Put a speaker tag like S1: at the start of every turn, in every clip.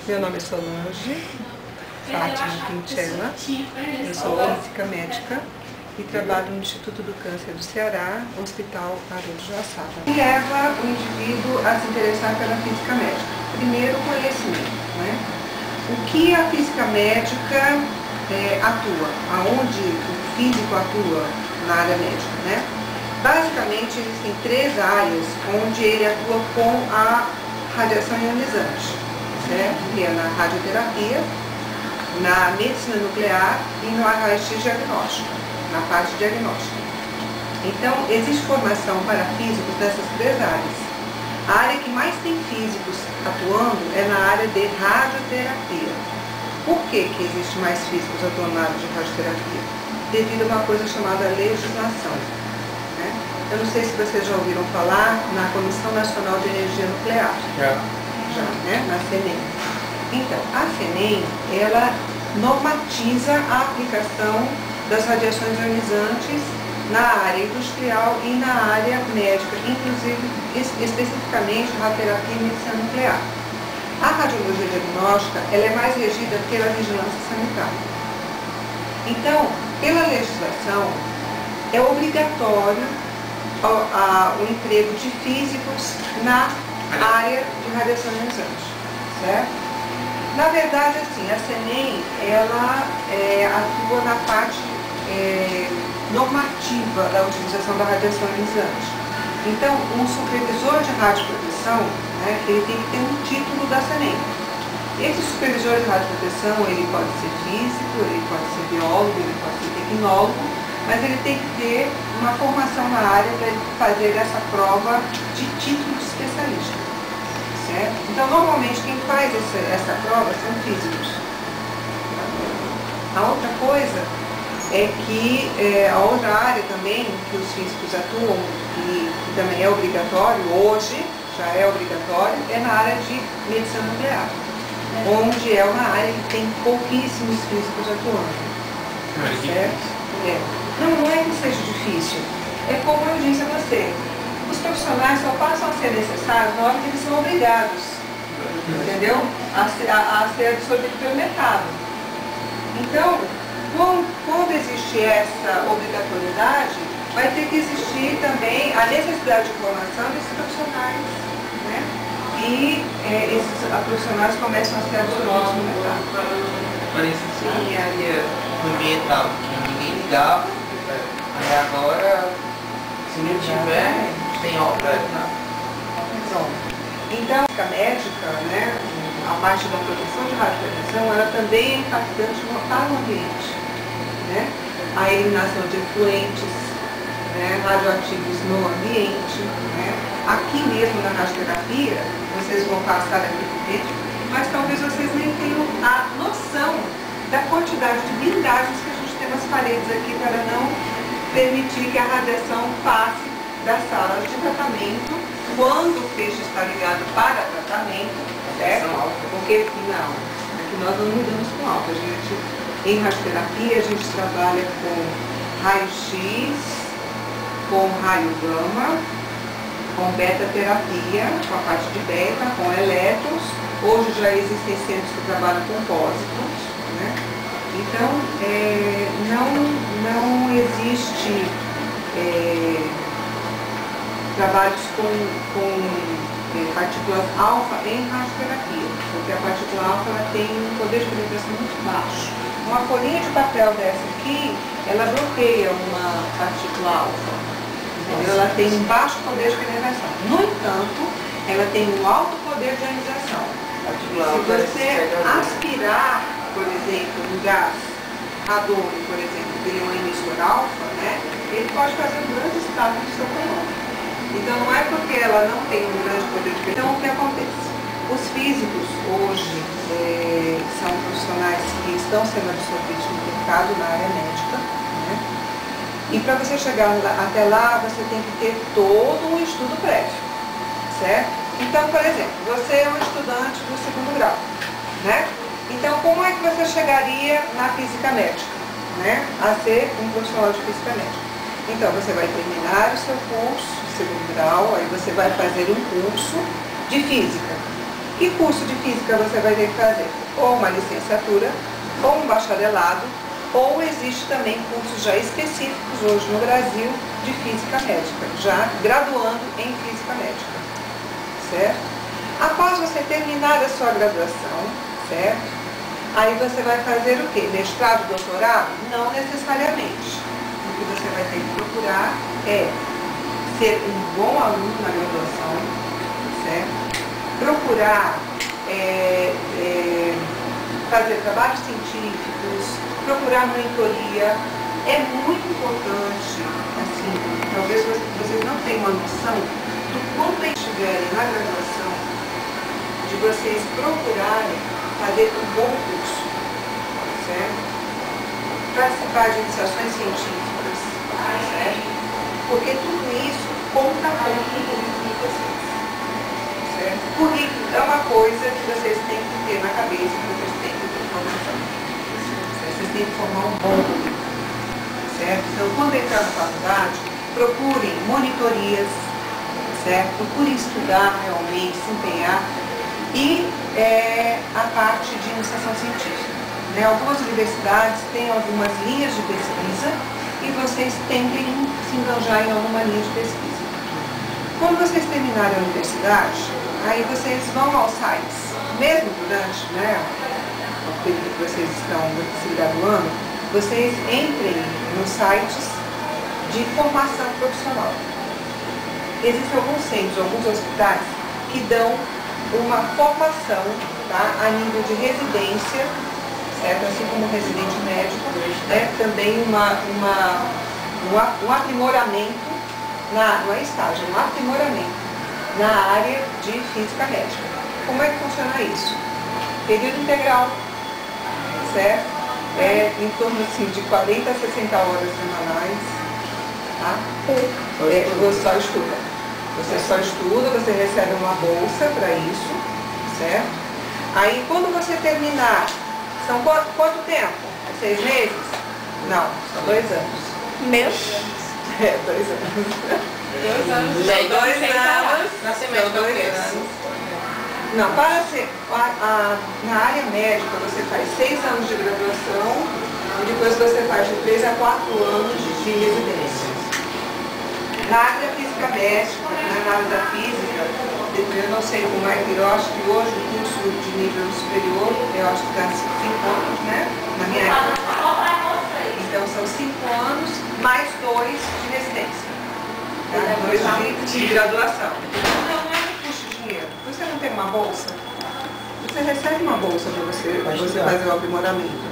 S1: Meu nome é Solange Fátima Quintela, eu sou física médica e trabalho no Instituto do Câncer do Ceará, Hospital Haroldo Joaçaba. O que leva o indivíduo a se interessar pela física médica? Primeiro, o conhecimento, né? O que a física médica atua, aonde o físico atua na área médica, né? Basicamente, existem três áreas onde ele atua com a radiação ionizante, certo? Que é na radioterapia, na medicina nuclear e no raio-x diagnóstico, na parte diagnóstica. Então, existe formação para físicos nessas três áreas. A área que mais tem físicos atuando é na área de radioterapia. Por que existe mais físicos atuando na área de radioterapia? Devido a uma coisa chamada legislação. Né? Eu não sei se vocês já ouviram falar na Comissão Nacional de Energia Nuclear. Já, né? Na CNEM. Então, a CNEM, ela normatiza a aplicação das radiações ionizantes na área industrial e na área médica, inclusive, especificamente, radioterapia e medicina nuclear. A radiologia diagnóstica, ela é mais regida pela vigilância sanitária. Então, pela legislação, é obrigatório o emprego de físicos na área de radiação ionizante, certo? Na verdade, assim, a CNEM, ela atua na parte normativa da utilização da radiação ionizante. Então, um supervisor de radioproteção, né, ele tem que ter um título da CNEM. Esse supervisor de radioproteção, ele pode ser físico, ele pode ser biólogo, ele pode ser tecnólogo, mas ele tem que ter uma formação na área para ele fazer essa prova de título de especialista. Certo? Então, normalmente, quem faz essa prova são físicos. A outra coisa é que a outra área também que os físicos atuam, e que também é obrigatório, hoje já é obrigatório, é na área de medicina nuclear, onde é uma área que tem pouquíssimos físicos atuando. Certo? Não é que seja difícil, é como eu disse a você. Os profissionais só passam a ser necessários na hora que eles são obrigados, entendeu? A ser absorvidos pelo mercado. Então, quando existe essa obrigatoriedade, vai ter que existir também a necessidade de formação desses profissionais, né? E esses profissionais começam a ser absorvidos no mercado.
S2: Parece assim, a área ambiental que ninguém ligava, e agora, se não tiver, tem obra, né?
S1: Então, a médica, né, a parte da proteção de radioproteção, ela também é impactante para o ambiente, né? A eliminação de efluentes, né, radioativos no ambiente, né? Aqui mesmo na radioterapia, vocês vão passar aqui por dentro, mas talvez vocês nem tenham a noção da quantidade de blindagens que a gente tem nas paredes aqui para não permitir que a radiação passe das salas de tratamento quando o feixe está ligado para tratamento, certo? Porque não, aqui nós não lidamos com alta. Em radioterapia a gente trabalha com raio-x, com raio gama, com beta-terapia, com a parte de beta, com elétrons. Hoje já existem centros que trabalham com pósitrons, né? Então, não existe trabalhos com partículas alfa em radioterapia, porque a partícula alfa ela tem um poder de penetração muito baixo. Uma folhinha de papel dessa aqui, ela bloqueia uma partícula alfa, entendeu? Ela tem um baixo poder de penetração. No entanto, ela tem um alto poder de ionização. Se você aspirar, por exemplo, um gás radônio, por exemplo, que é um emissor alfa, né, ele pode fazer um grande estrago no seu pulmão. Então, não é porque ela não tem um grande poder de penetração. Então, o que acontece? Os físicos, hoje, são profissionais que estão sendo absorvidos no mercado, na área médica, né? E para você chegar até lá, você tem que ter todo um estudo prévio, certo? Então, por exemplo, você é um estudante do segundo grau, né? Então, como é que você chegaria na física médica, né? A ser um profissional de física médica? Então, você vai terminar o seu curso de segundo grau, aí você vai fazer um curso de física. Que curso de física você vai ter que fazer? Ou uma licenciatura, ou um bacharelado, ou existe também cursos já específicos hoje no Brasil de física médica, já graduando em física médica, certo? Após você terminar a sua graduação, certo? Aí você vai fazer o quê? Mestrado, doutorado? Não necessariamente. O que você vai ter que procurar é ser um bom aluno na graduação, certo? Procurar fazer trabalhos científicos, procurar mentoria. É muito importante, assim, talvez vocês não tenham uma noção do quanto eles estiverem na graduação, de vocês procurarem fazer um bom curso, certo? Participar de iniciações científicas, certo? Porque tudo isso conta muito em vocês. Currículo é uma coisa que vocês têm que ter na cabeça, que vocês têm que ter formação. Vocês têm que formar um bom currículo, certo? Então, quando entrar na faculdade, procurem monitorias, certo? Procurem estudar realmente, se empenhar e a parte de iniciação científica. Né? Algumas universidades têm algumas linhas de pesquisa e vocês tentem se engajar em alguma linha de pesquisa. Quando vocês terminarem a universidade, aí vocês vão aos sites, mesmo durante o período que vocês estão se graduando, vocês entrem nos sites de formação profissional. Existem alguns centros, alguns hospitais que dão uma formação, tá, a nível de residência, certo? Assim como residente médico, né? Também um aprimoramento, não é estágio, um aprimoramento na área de física médica. Como é que funciona isso? Período integral, certo? Em torno assim, de 40 a 60 horas semanais, tá? Você só estuda. Você só estuda, você recebe uma bolsa para isso, certo? Aí quando você terminar, são quanto tempo? 6 meses? Não, são 2 anos.
S3: Meus?
S1: 2 anos.
S3: 2 anos.
S1: São 2 anos.
S3: Nascimento
S1: São 2 anos. Não, para ser, na área médica você faz 6 anos de graduação e depois você faz de 3 a 4 anos de residência. Na área física médica, na área da física, eu não sei como é, eu acho que hoje o curso de nível superior, eu acho que dá 5 anos, né? Na minha época. Então são 5 anos mais 2 de residência. Tá? 2 de graduação. Não é que custa dinheiro. Você não tem uma bolsa? Você recebe uma bolsa para você fazer o aprimoramento.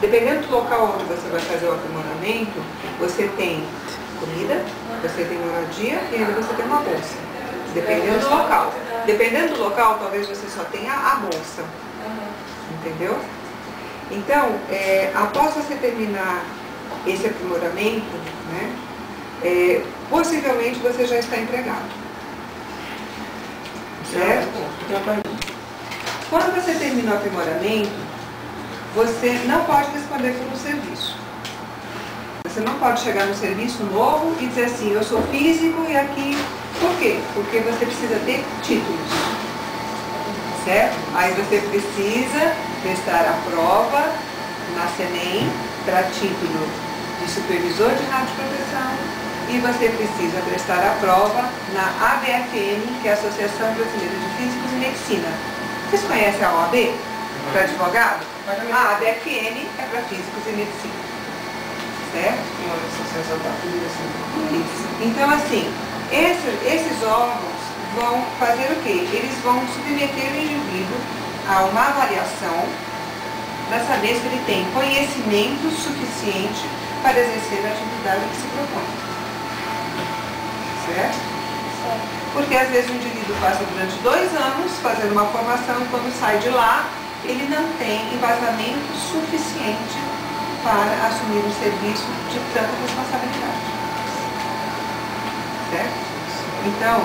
S1: Dependendo do local onde você vai fazer o aprimoramento, você tem comida, você tem moradia e ainda você tem uma bolsa. Dependendo do local. Dependendo do local, talvez você só tenha a bolsa. Entendeu? Então, após você terminar esse aprimoramento, né, possivelmente você já está empregado. Certo? Quando você termina o aprimoramento, você não pode responder por um serviço. Você não pode chegar no serviço novo e dizer assim, eu sou físico e aqui... Por quê? Porque você precisa ter títulos. Certo? Aí você precisa prestar a prova na CENEM para título de supervisor de radioproteção e você precisa prestar a prova na ABFM, que é a Associação Brasileira de Físicos e Medicina. Vocês conhecem a OAB? Para advogado? A ABFM é para físicos e medicina. Certo?
S2: Uma associação da assim.
S1: Isso. Então, assim, esses órgãos vão fazer o quê? Eles vão submeter o indivíduo a uma avaliação para saber se ele tem conhecimento suficiente para exercer a atividade que se propõe. Certo? Porque às vezes o indivíduo passa durante 2 anos fazendo uma formação e quando sai de lá, ele não tem embasamento suficiente para assumir um serviço de tanta responsabilidade. Certo? Então,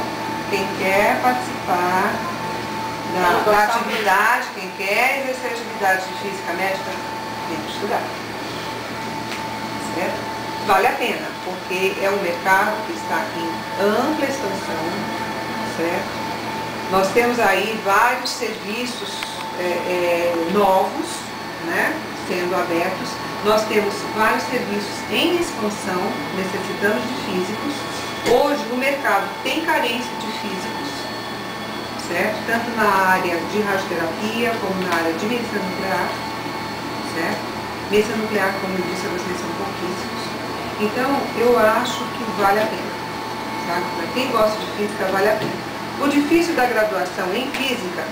S1: quem quer participar da atividade, quem quer exercer atividade de física médica, tem que estudar. Certo? Vale a pena, porque é um mercado que está em ampla expansão, certo? Nós temos aí vários serviços novos, né, sendo abertos. Nós temos vários serviços em expansão, necessitando de físicos. Hoje no mercado tem carência de físicos, certo? Tanto na área de radioterapia como na área de medicina nuclear, certo? Medicina nuclear, como eu disse a vocês, são pouquíssimos. Então, eu acho que vale a pena, sabe? Para quem gosta de física, vale a pena. O difícil da graduação em física,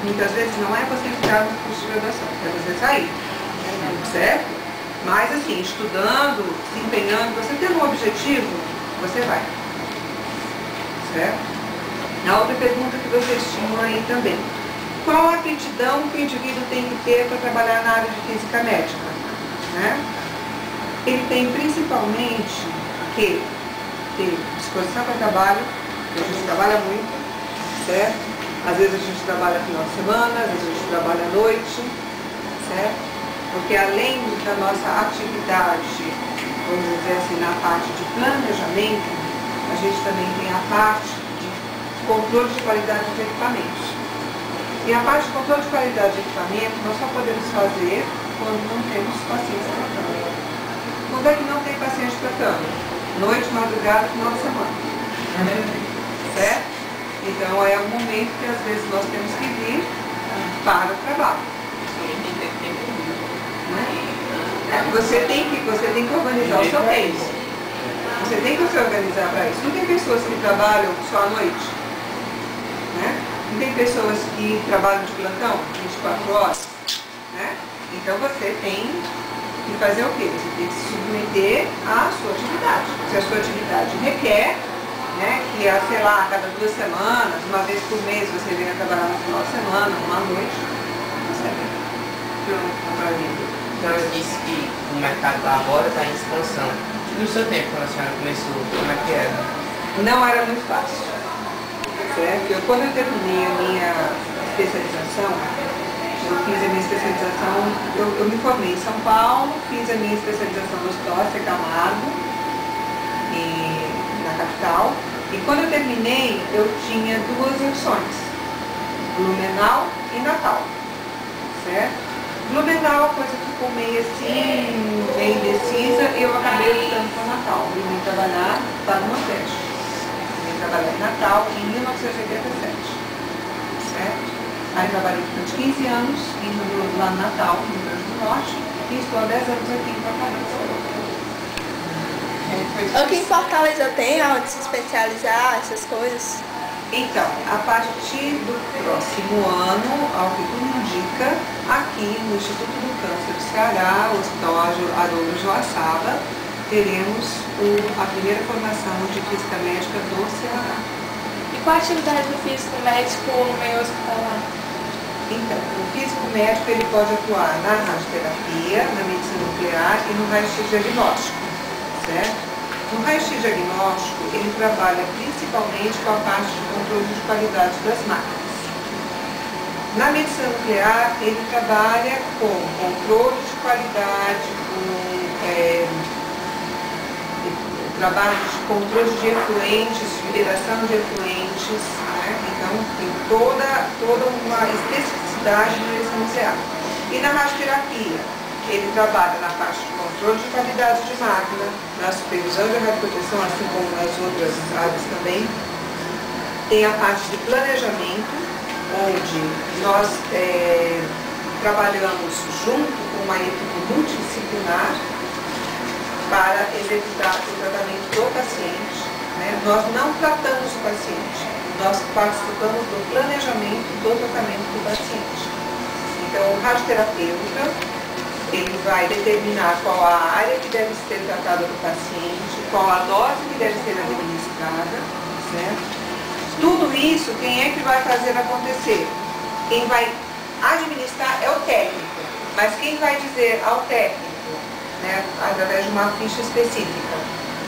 S1: muitas vezes não é você ficar no curso de graduação, é você sair, certo? Mas assim, estudando, se empenhando, você tendo um objetivo, você vai, certo? A outra pergunta que vocês tinham aí também: qual a aptidão que o indivíduo tem que ter para trabalhar na área de física médica, né? Ele tem principalmente que ter disposição para trabalho, a gente trabalha muito, certo? Às vezes a gente trabalha final de semana, às vezes a gente trabalha à noite, certo? Porque além da nossa atividade, vamos dizer assim, na parte de planejamento, a gente também tem a parte de controle de qualidade dos equipamentos. E a parte de controle de qualidade de equipamento nós só podemos fazer quando não temos pacientes tratando. Quando é que não tem paciente tratando? Noite, madrugada, final de semana. Certo? Então é um momento que às vezes nós temos que vir para o trabalho. Você tem que organizar o seu tempo. Você tem que se organizar para isso. Não tem pessoas que trabalham só à noite, né? Não tem pessoas que trabalham de plantão 24 horas, né? Então você tem que fazer o quê? Você tem que se submeter à sua atividade. Se a sua atividade requer, né, que sei lá, a cada 2 semanas, uma vez por mês você venha trabalhar no final de semana, uma noite, você vem.
S2: A senhora disse que o mercado agora está em expansão. No seu tempo, quando a senhora começou, como é que era?
S1: Não era muito fácil, certo? Quando eu terminei a minha especialização, eu fiz a minha especialização, eu me formei em São Paulo, fiz a minha especialização no Hospital AC Camargo, na capital, e quando eu terminei, eu tinha 2 opções, Blumenau e Natal, certo? Blumenau, a coisa ficou meio assim, meio indecisa, e eu acabei optando por Natal. Eu vim trabalhar para o Nordeste. Eu vim trabalhar em Natal em 1987, certo? Aí trabalhei durante 15 anos, indo lá no Natal, no Rio Grande do Norte, e estou há 10 anos aqui em Fortaleza.
S3: Aqui em Fortaleza tem onde se especializar, essas coisas?
S1: Então, a partir do próximo ano, ao que tudo indica, aqui no Instituto do Câncer do Ceará, o Hospital Haroldo Joaçaba, teremos a primeira formação de física médica do Ceará.
S3: E qual a atividade do físico médico no meio hospitalar?
S1: Então, o físico médico ele pode atuar na radioterapia, na medicina nuclear e no raio-x diagnóstico, certo? No raio-x diagnóstico, ele trabalha principalmente com a parte de controle de qualidade das máquinas. Na medicina nuclear, ele trabalha com controle de qualidade, com trabalho de controle de efluentes, de liberação de efluentes, né? Então tem toda uma especificidade na medicina nuclear. E na radioterapia, ele trabalha na parte de controle de qualidade de máquina, na supervisão de radioproteção, assim como nas outras áreas também. Tem a parte de planejamento, onde nós trabalhamos junto com uma equipe multidisciplinar para executar o tratamento do paciente, né? Nós não tratamos o paciente, nós participamos do planejamento do tratamento do paciente. Então, o radioterapeuta, ele vai determinar qual a área que deve ser tratada do paciente, qual a dose que deve ser administrada, certo? Tudo isso, quem é que vai fazer acontecer? Quem vai administrar é o técnico, mas quem vai dizer ao técnico, né, através de uma ficha específica,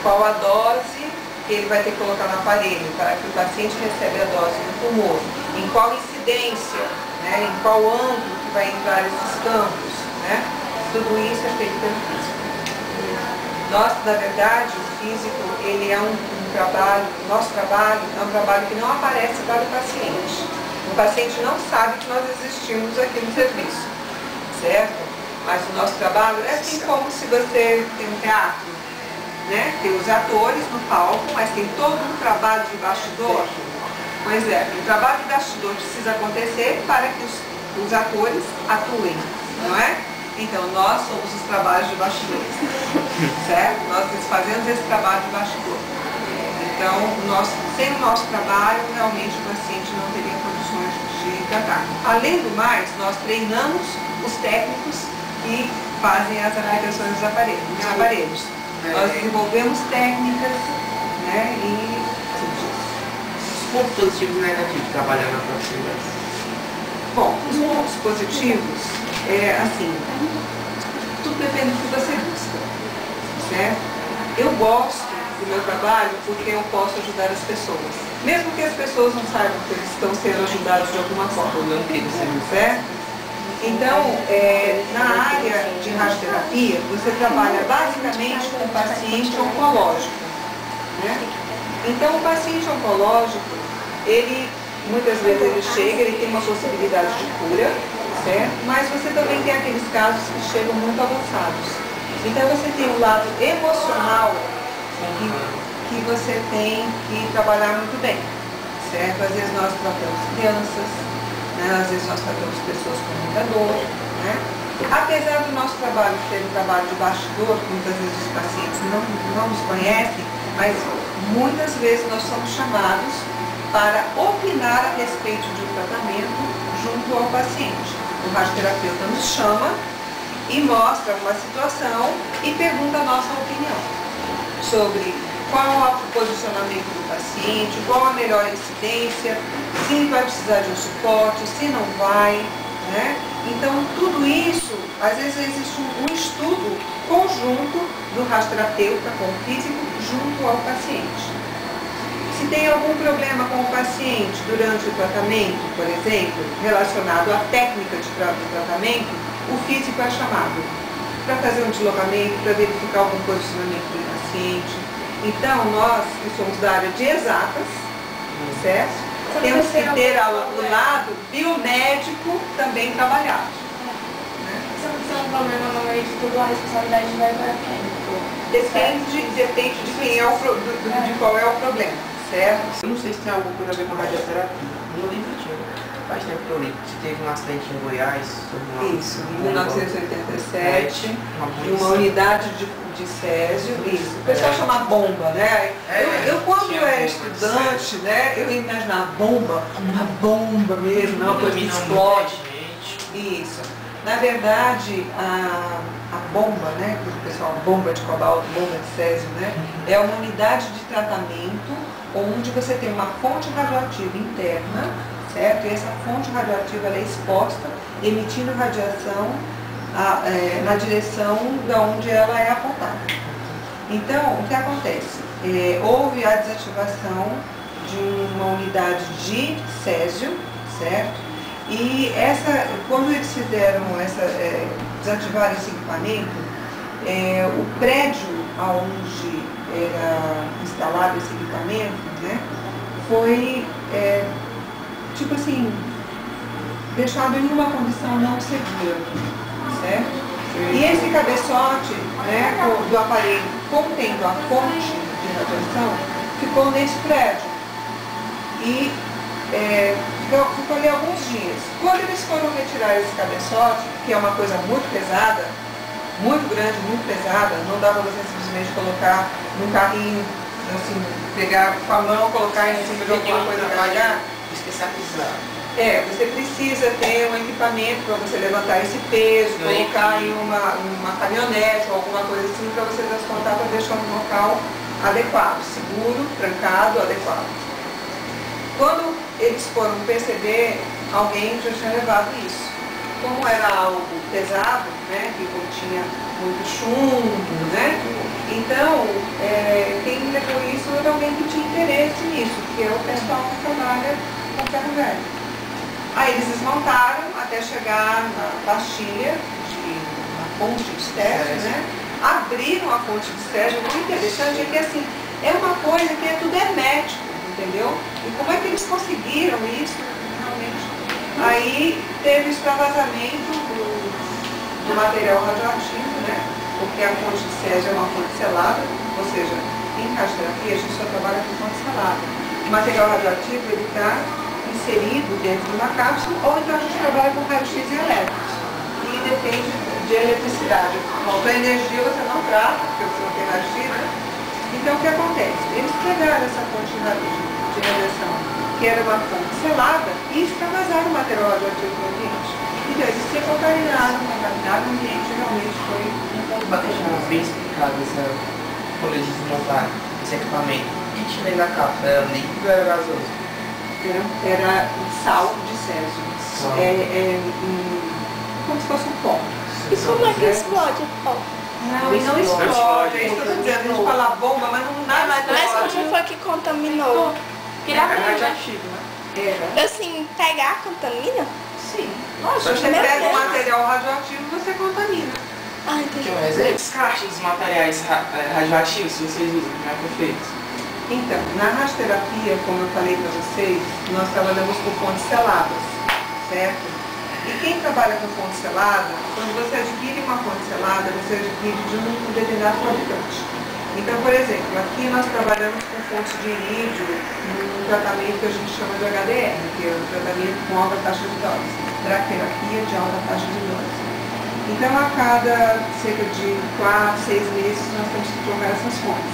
S1: qual a dose que ele vai ter que colocar no aparelho para que o paciente receba a dose no pulmão, em qual incidência, né, em qual ângulo que vai entrar esses campos, né? Tudo isso é feito pelo físico. Nós, na verdade, o físico, ele é um nosso trabalho é um trabalho que não aparece para o paciente. O paciente não sabe que nós existimos aqui no serviço, certo? Mas o nosso trabalho é assim como se você tem um teatro, né? Tem os atores no palco, mas tem todo um trabalho de bastidor. Pois é, o trabalho de bastidor precisa acontecer para que os atores atuem, não é? Então, nós somos os trabalhos de bastidores, certo? Nós fazemos esse trabalho de bastidor. Então, sem o nosso trabalho, realmente o paciente não teria condições de tratar. Além do mais, nós treinamos os técnicos que fazem as aplicações dos aparelhos. Nós desenvolvemos técnicas, né, e
S2: os pontos positivos e negativos de trabalhar na proximidade.
S1: Bom, os pontos positivos assim, tudo depende do que você busca, certo? Eu gosto do meu trabalho porque eu posso ajudar as pessoas, mesmo que as pessoas não saibam que eles estão sendo ajudados de alguma forma, certo? Então, na área de radioterapia, você trabalha basicamente com o paciente oncológico, né? Então, o paciente oncológico, muitas vezes ele chega, ele tem uma possibilidade de cura, certo? Mas você também tem aqueles casos que chegam muito avançados. Então você tem um lado emocional que você tem que trabalhar muito bem, certo? Às vezes nós tratamos crianças, né? Às vezes nós tratamos pessoas com muita dor, né? Apesar do nosso trabalho ser um trabalho de bastidor, que muitas vezes os pacientes não nos conhecem, mas muitas vezes nós somos chamados para opinar a respeito de um tratamento junto ao paciente. O radioterapeuta nos chama e mostra uma situação e pergunta a nossa opinião sobre qual é o posicionamento do paciente, qual a melhor incidência, se vai precisar de um suporte, se não vai, né? Então, tudo isso, às vezes existe um estudo conjunto do radioterapeuta com o físico junto ao paciente. Se tem algum problema com o paciente durante o tratamento, por exemplo, relacionado à técnica de tratamento, o físico é chamado para fazer um deslocamento, para verificar algum posicionamento do paciente. Então, nós que somos da área de exatas, certo? Temos que ter o lado biomédico também trabalhado.
S3: Se acontecer um problema no meio de tudo, a responsabilidade vai para quem?
S1: Depende de quem de qual é o problema. Certo?
S2: Eu não sei se tem alguma coisa a ver com radioterapia. Não lembro que tinha. Faz tempo que eu li. Se teve um acidente em Goiás.
S1: Isso, em 1987, uma unidade de césio. Isso. O pessoal chama bomba, né? Eu quando era estudante, né, eu ia imaginar uma bomba mesmo, não uma coisa que explode. Isso. Na verdade, a bomba, né, que o pessoal bomba de cobalto, bomba de césio, né, é uma unidade de tratamento onde você tem uma fonte radioativa interna, certo? E essa fonte radioativa ela é exposta, emitindo radiação na direção de onde ela é apontada. Então, o que acontece? Houve a desativação de uma unidade de césio, certo? E quando eles fizeram desativar esse equipamento, o prédio onde era instalado esse equipamento, né, foi, tipo assim, deixado em uma condição não segura, certo? E esse cabeçote, né, do aparelho contendo a fonte de radiação ficou nesse prédio. E ficou ali alguns dias. Quando eles foram retirar esse cabeçote, que é uma coisa muito pesada, muito grande, muito pesada, não dá para você simplesmente colocar num carrinho, assim, pegar com a mão, colocar em cima de alguma coisa e carregar.
S2: Especializado.
S1: Você precisa ter um equipamento para você levantar esse peso, colocar em uma caminhonete ou alguma coisa assim para você transportar para deixar no local adequado, seguro, trancado, adequado. Quando eles foram perceber, alguém já tinha levado isso. Como era algo pesado, né, que continha muito chumbo, né? Então, quem levou isso era alguém que tinha interesse nisso, que é o pessoal que trabalha com ferro velho. Aí eles desmontaram até chegar na pastilha na fonte de césio, né? Abriram a fonte de césio. O interessante é que assim, É uma coisa que tudo hermético, entendeu? E como é que eles conseguiram isso, realmente? Aí teve o extravasamento do material radioativo, né? Porque a fonte de Césio é uma fonte selada, ou seja, em radioterapia a gente só trabalha com fonte selada. O material radioativo ele está inserido dentro de uma cápsula, ou então a gente trabalha com raio-x e elétrons. E depende de eletricidade. Faltou energia, você não trata, porque você não tem raio-x, né? Então o que acontece? Eles pegaram essa fonte de radiação, que era uma fonte selada, e extravasaram o material radioativo no ambiente. Então eles se contaminaram, o ambiente realmente foi um ponto
S2: Deixa bem explicado essa folha de desmontar esse equipamento. O que tinha dentro da cápsula? Era líquido ou era gasoso?
S1: Era sal de Césio. Como se fosse um pó.
S3: E como é que explode o pó?
S1: Não, e não explode. É isso que eu estou dizendo. A gente fala bomba, mas não nada
S3: Mas como foi que contaminou?
S2: Era radioativo, né?
S1: Era.
S3: Assim, pegar contamina?
S1: Sim. Nossa, se você pega um material radioativo, você contamina.
S3: Ah, entendi.
S2: Mas é descarte dos materiais radioativos que vocês usam, como é que é feito?
S1: Então, na radioterapia, como eu falei para vocês, nós trabalhamos com fontes seladas, certo? E quem trabalha com fonte selada, quando você adquire uma fonte selada, você adquire de um determinado fabricante. Então, por exemplo, aqui nós trabalhamos com fontes de irídio, num tratamento que a gente chama de HDR, que é um tratamento com alta taxa de dose, dracoterapia de alta taxa de dose. Então, a cada cerca de 4, 6 meses, nós temos que trocar essas fontes.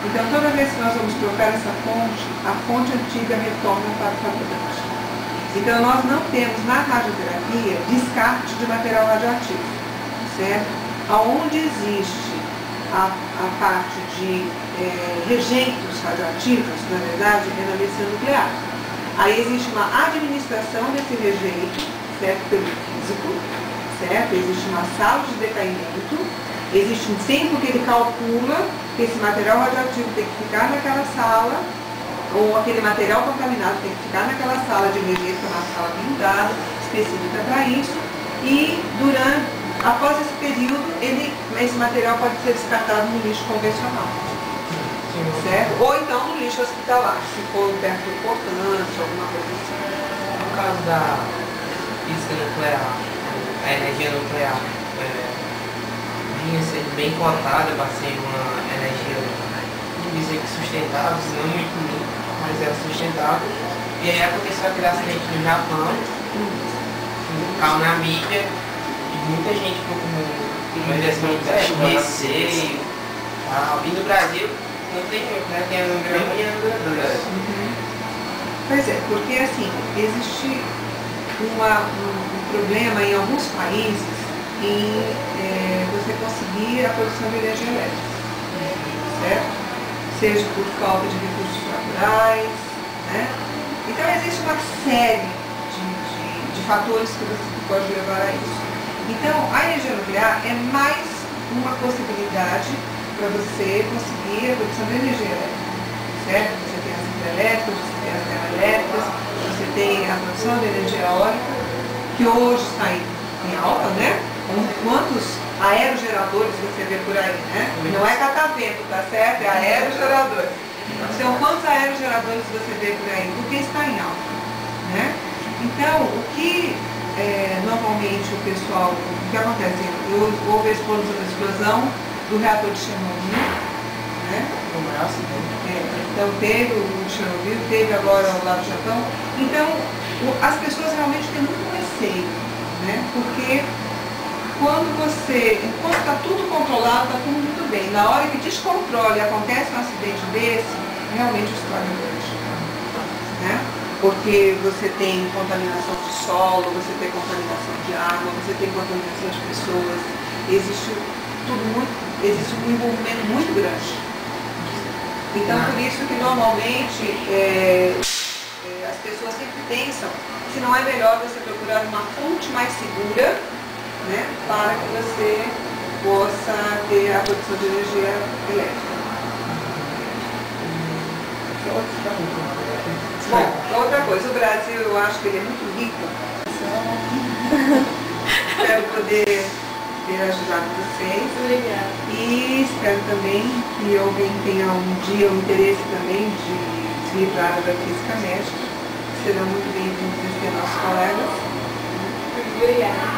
S1: Então, toda vez que nós vamos trocar essa fonte, a fonte antiga retorna para o fabricante. Então, nós não temos na radioterapia descarte de material radioativo, certo? Onde existe a parte de rejeitos radioativos, na verdade, é na medicina nuclear. Aí existe uma administração desse rejeito, certo? Pelo físico, certo? Existe uma sala de decaimento, existe um tempo que ele calcula que esse material radioativo tem que ficar naquela sala, ou aquele material contaminado tem que ficar naquela sala de rejeito, que é uma sala blindada, específica para isso, e após esse período, esse material pode ser descartado no lixo convencional, certo? Ou então no lixo hospitalar, se for perto do importante, alguma coisa assim.
S2: No caso da física nuclear, a energia nuclear vinha sendo bem cotada para ser uma energia, não dizer que sustentável, não muito limpa, mas era sustentável. E aí aconteceu aquele acidente no Japão, caiu na mídia, e muita gente ficou com receio. E no Brasil não tem muito, né? Tem a Alemanha e a Alemanha.
S1: Pois é, porque assim, existe um problema em alguns países em você conseguir a produção de energia elétrica, certo? Seja por falta de recursos naturais, né? Então existe uma série de fatores que você pode levar a isso. Então a energia nuclear é mais uma possibilidade para você conseguir a produção de energia elétrica, certo? Você tem as hidrelétricas, você tem as termoelétricas, você tem a produção de energia eólica, que hoje está em alta, né? Quantos aerogeradores você vê por aí, né? Não é catavento, tá certo? É aerogerador. Então, quantos aerogeradores você vê por aí? Porque está em alta, né? Então, o que normalmente o pessoal, o que acontece? Houve a explosão do reator de Chernobyl, né? Então, teve o Chernobyl, teve agora lá do Japão. Então, as pessoas realmente têm muito receio, né? Porque enquanto está tudo controlado, está tudo muito bem. Na hora que descontrola e acontece um acidente desse, realmente o estrago é grande, né? Porque você tem contaminação de solo, você tem contaminação de água, você tem contaminação de pessoas, existe um envolvimento muito grande. Então, por isso que normalmente as pessoas sempre pensam se não é melhor você procurar uma fonte mais segura, né, para que você possa ter a produção de energia elétrica. Bom, outra coisa, o Brasil, eu acho que ele é muito rico. Espero poder ter ajudado vocês.
S3: Obrigada.
S1: E espero também que alguém tenha um dia o interesse também de se livrar da física médica. Serão muito bem-vindos a ser nossos colegas.
S3: Obrigada.